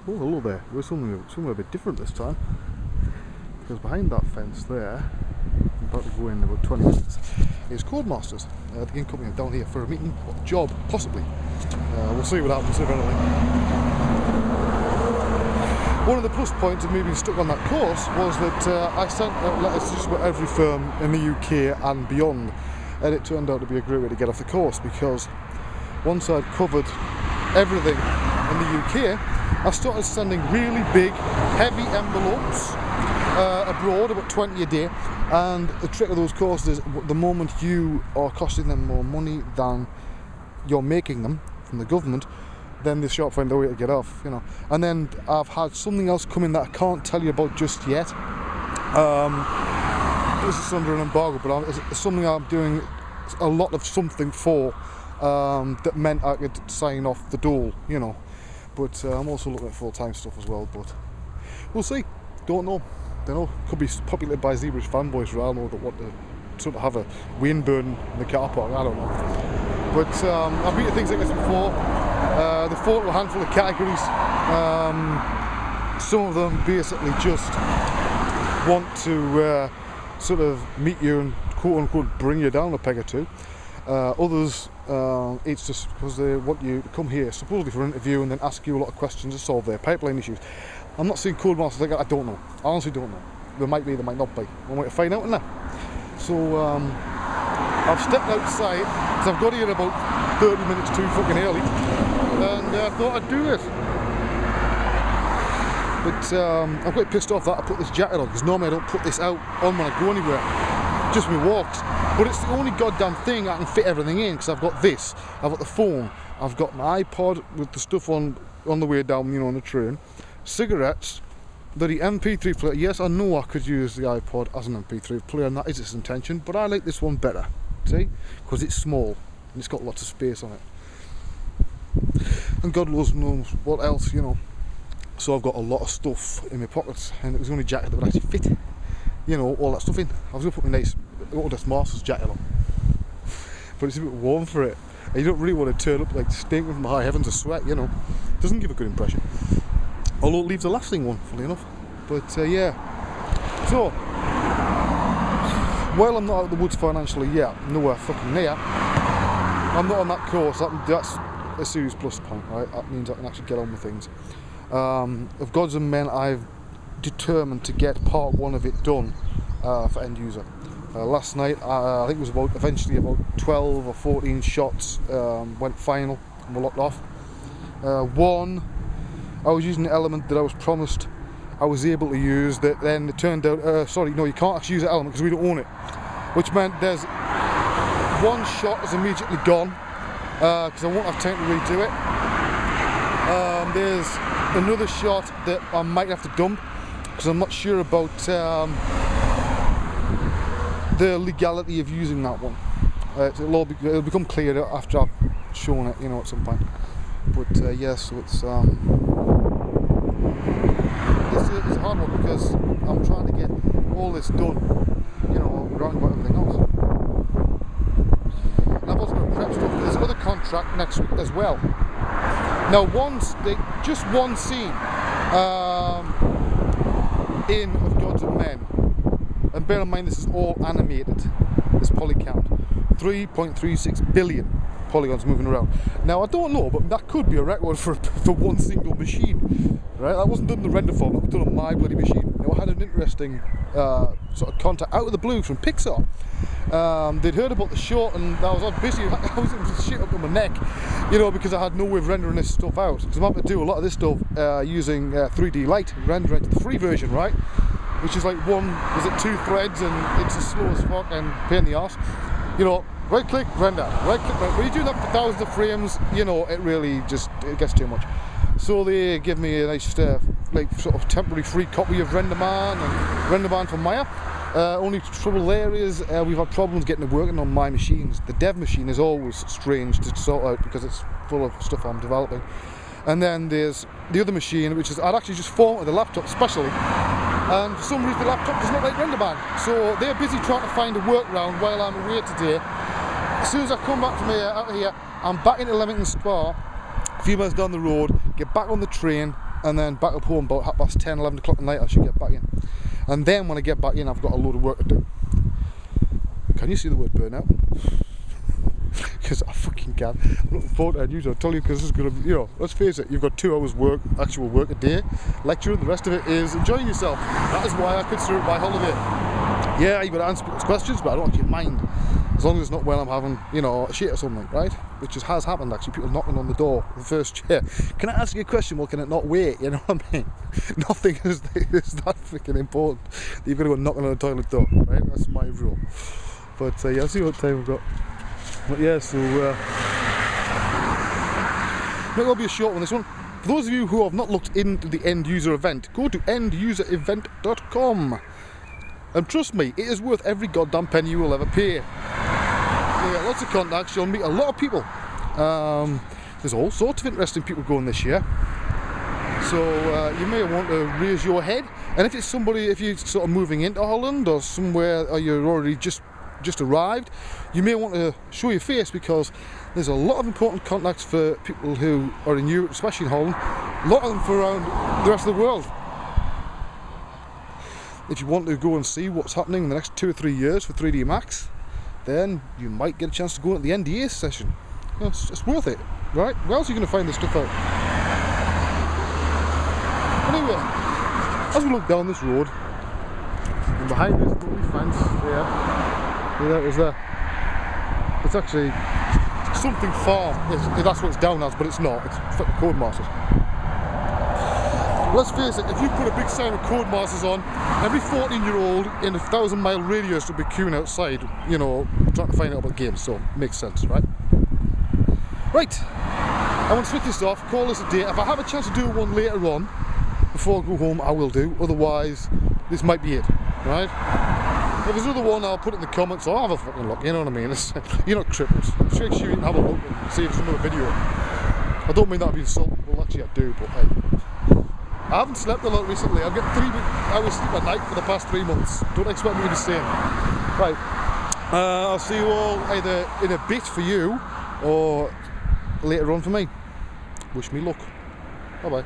Oh, hello there. We're somewhere a bit different this time. Because behind that fence there, I'm about to go in about 20 minutes, is Codemasters, the game company. I'm down here for a meeting, or a job, possibly. We'll see what happens, if anything. One of the plus points of me being stuck on that course was that I sent out letters to just about every firm in the UK and beyond, and it turned out to be a great way to get off the course, because once I'd covered everything in the UK, I started sending really big, heavy envelopes abroad, about 20 a day. And the trick of those courses is the moment you are costing them more money than you're making them from the government, then they sharp find a way to get off, you know. And then I've had something else come in that I can't tell you about just yet. This is under an embargo, but it's something I'm doing a lot of something for, that meant I could sign off the dole, you know. But I'm also looking at full-time stuff as well, but we'll see. Don't know. Could be populated by Zebrich fanboys for all I know, that want to sort of have a wind burn in the car park, I don't know. But I've been to things like this before. They fall into a handful of categories. Some of them basically just want to sort of meet you and quote-unquote bring you down a peg or two. Others, it's just because they want you to come here supposedly for an interview and then ask you a lot of questions to solve their pipeline issues. I'm not saying Codemasters like that, I don't know. I honestly don't know. There might be, there might not be. One way to find out in that. So I've stepped outside, because I've got here about 30 minutes too fucking early, and I thought I'd do it. But I'm quite pissed off that I put this jacket on, because normally I don't put this out on when I go anywhere. Just my walks. But it's the only goddamn thing I can fit everything in, because I've got this, I've got the phone, I've got my iPod with the stuff on the way down, you know, on the train, cigarettes, the MP3 player. Yes, I know I could use the iPod as an MP3 player, and that is its intention, but I like this one better, see, because it's small and it's got lots of space on it, and God knows what else, you know. So I've got a lot of stuff in my pockets, and it was the only jacket that would actually fit, you know, all that stuff in. I was going to put my nice Codemasters jacket on, but it's a bit warm for it, and you don't really want to turn up like stinking from the high heavens of sweat, you know. It doesn't give a good impression, although it leaves a lasting one, funny enough. But yeah, so while I'm not out of the woods financially yet, nowhere fucking near, I'm not on that course. That's a serious plus point, right? That means I can actually get on with things. Of Gods and Men, I've determined to get part 1 of it done for end user. Last night, I think it was eventually about 12 or 14 shots went final and were locked off. One, I was using an element that I was promised I was able to use, that then it turned out, sorry, no, you can't actually use that element because we don't own it. Which meant there's one shot is immediately gone, because I won't have time to redo it. There's another shot that I might have to dump, because I'm not sure about the legality of using that one. It'll become clearer after I've shown it, you know, at some point. But yeah, so it's a hard one, because I'm trying to get all this done, you know, around about everything else. And I've also got to prep stuff for this other contract next week as well. Now, just one scene in Of Gods and Men, and bear in mind this is all animated, this poly count, 3.36 billion polygons moving around. Now I don't know, but that could be a record for one single machine, right? That wasn't done in the render form, that was done on my bloody machine. Now I had an interesting sort of contact out of the blue from Pixar. They'd heard about the short, and I was busy, I was in shit up to my neck, you know, because I had no way of rendering this stuff out. Because I'm having to do a lot of this stuff using 3D Light, render it to the free version, right? Which is like 2 threads, and it's as slow as fuck and pain in the arse. You know, right click, render, right click, render. When you do that for thousands of frames, you know, it really just, it gets too much. So they give me a nice, like, sort of temporary free copy of RenderMan and RenderMan for Maya. Only trouble there is we've had problems getting it working on my machines. The dev machine is always strange to sort out because it's full of stuff I'm developing. And then there's the other machine, which is, I'd actually just formatted the laptop specially, and for some reason the laptop does not like RenderMan. So they're busy trying to find a workaround while I'm away today. As soon as I come back from out of here, I'm back into Leamington Spa, a few miles down the road, get back on the train, and then back up home about 10:30, 11 o'clock at night. I should get back in. And then when I get back in, I've got a load of work to do. Can you see the word burnout? Because I fucking can. I'm looking forward to it. I'll tell you, because this is going to be, let's face it, you've got 2 hours work, actual work a day, lecturing, the rest of it is enjoying yourself. That is why I consider it my holiday. Yeah, you've got to answer people's questions, but I don't actually mind. As long as it's not when I'm having, a shit or something, right? Which has happened, actually. People knocking on the door, the first chair. Can I ask you a question? Well, can it not wait? You know what I mean? Nothing is that freaking important that you've got to go knocking on the toilet door, right? That's my rule. But yeah, I'll see what time we've got. But yeah, so maybe it'll be a short one, this one. For those of you who have not looked into the end user event, go to enduserevent.com. And trust me, it is worth every goddamn penny you will ever pay. Yeah, lots of contacts, you'll meet a lot of people. There's all sorts of interesting people going this year. So you may want to raise your head. And if it's somebody, if you're sort of moving into Holland or somewhere, or you're already just arrived, you may want to show your face, because there's a lot of important contacts for people who are in Europe, especially in Holland. A lot of them for around the rest of the world. If you want to go and see what's happening in the next 2 or 3 years for 3D Max, then you might get a chance to go at the NDA session. It's worth it, right? Where else are you going to find this stuff out? Anyway, as we look down this road, and behind this lovely fence, there, is there. It's actually something farm. That's what it's down as, but it's not. It's fucking Codemasters. Let's face it, if you put a big sign of Codemasters on, every 14-year-old in a 1,000-mile radius will be queuing outside, trying to find out about games, so it makes sense, right? Right, I want to switch this off, call this a day. If I have a chance to do one later on, before I go home, I will do. Otherwise, this might be it, right? If there's another one, I'll put it in the comments, or I'll have a fucking look, you know what I mean? You're not crippled. Make sure you can have a look and see if there's another video. I don't mean that to be insulting, well actually I do, but hey. I haven't slept a lot recently. I've got 3 hours sleep at night for the past 3 months. Don't expect me to be sane. Right, I'll see you all either in a bit for you, or later on for me. Wish me luck. Bye bye.